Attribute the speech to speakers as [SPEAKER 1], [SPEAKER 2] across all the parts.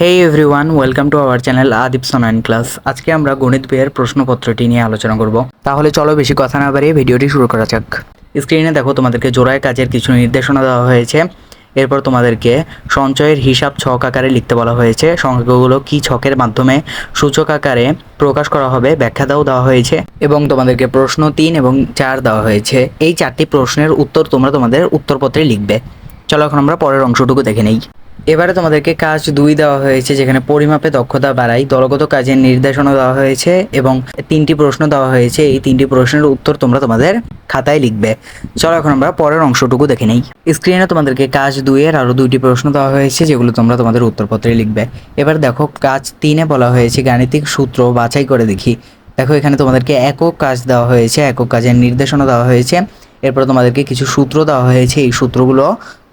[SPEAKER 1] Hey everyone, welcome to our channel আদিপস online class. আজকে আমরা গণিত বইয়ের প্রশ্নপত্রটি নিয়ে আলোচনা করব। তাহলে চলো বেশি কথা না বাড়িয়ে ভিডিওটি শুরু করা যাক। স্ক্রিনে দেখো তোমাদেরকে জোড়ায় কাজের কিছু নির্দেশনা দেওয়া হয়েছে। এরপর তোমাদেরকে সঞ্চয়ের হিসাব ছক আকারে লিখতে বলা হয়েছে। সংখ্যাগুলো কি ছকের মাধ্যমে সূচক আকারে প্রকাশ করা হবে ব্যাখ্যা দেওয়া হয়েছে এবং তোমাদেরকে প্রশ্ন 3 এবং 4 দেওয়া হয়েছে। এই 4টি প্রশ্নের উত্তর তোমরা তোমাদের উত্তরপত্রে লিখবে। চলো এখন আমরা পরের অংশটুকু দেখে নেই। এবারে তোমাদেরকে কাজ 2 দেওয়া হয়েছে, যেখানে পরিমাপে দক্ষতা বাড়াই দলগত কাজের নির্দেশনা দেওয়া হয়েছে এবং 3টি প্রশ্ন দেওয়া হয়েছে। এই 3টি প্রশ্নের উত্তর তোমরা তোমাদের খাতায় লিখবে। চলো এখন আমরা পরের অংশটুকু দেখে নেই। স্ক্রিনে তোমাদেরকে কাজ 2 এর আরও 2টি প্রশ্ন দেওয়া হয়েছে, যেগুলো তোমরা তোমাদের উত্তরপত্রে লিখবে। এবার দেখো কাজ 3-এ বলা হয়েছে গাণিতিক সূত্র বাছাই করে দেখি। দেখো এখানে তোমাদেরকে একক কাজ দেওয়া হয়েছে, একক কাজের নির্দেশনা দেওয়া হয়েছে। এরপর তোমাদেরকে কিছু সূত্র দেওয়া হয়েছে, এই সূত্রগুলো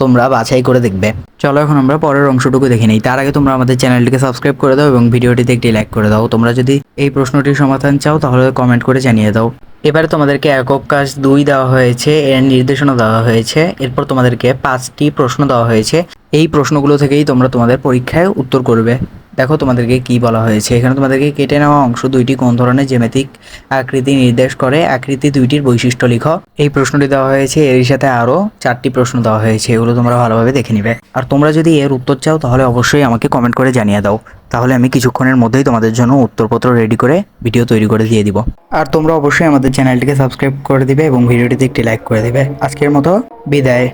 [SPEAKER 1] তোমরা বাছাই করে দেখবে। চলো এখন আমরা পরের অংশটুকু দেখে নিই। তার আগে তোমরা আমাদের চ্যানেলটিকে সাবস্ক্রাইব করে দাও এবং ভিডিওটিতে একটি লাইক করে দাও। তোমরা যদি এই প্রশ্নটির সমাধান চাও তাহলে কমেন্ট করে জানিয়ে দাও। এবারে তোমাদেরকে একক কাজ 2 দেওয়া হয়েছে, এর নির্দেশনা দেওয়া হয়েছে। এরপর তোমাদেরকে 5টি প্রশ্ন দেওয়া হয়েছে। এই প্রশ্নগুলো থেকেই তোমরা তোমাদের পরীক্ষায় উত্তর করবে। দেখো তোমাদেরকে কি বলা হয়েছে। এখানে তোমাদেরকে কেটে নেওয়া অংশ 2টি কোন ধরনের জ্যামিতিক আকৃতি নির্দেশ করে, আকৃতি 2টির বৈশিষ্ট্য লিখো। এই প্রশ্নটি দেওয়া হয়েছে, এর সাথে আরও 4টি প্রশ্ন দেওয়া হয়েছে। এগুলো তোমরা ভালোভাবে দেখে নিবে। আর তোমরা যদি এর উত্তর চাও তাহলে অবশ্যই আমাকে কমেন্ট করে জানিয়ে দাও। তাহলে আমি কিছুক্ষণের মধ্যেই তোমাদের জন্য উত্তরপত্র রেডি করে ভিডিও তৈরি করে দিয়ে দিব। আর তোমরা অবশ্যই আমাদের চ্যানেলটিকে সাবস্ক্রাইব করে দিবে এবং ভিডিওটিতে একটি লাইক করে দিবে। আজকের মতো বিদায়।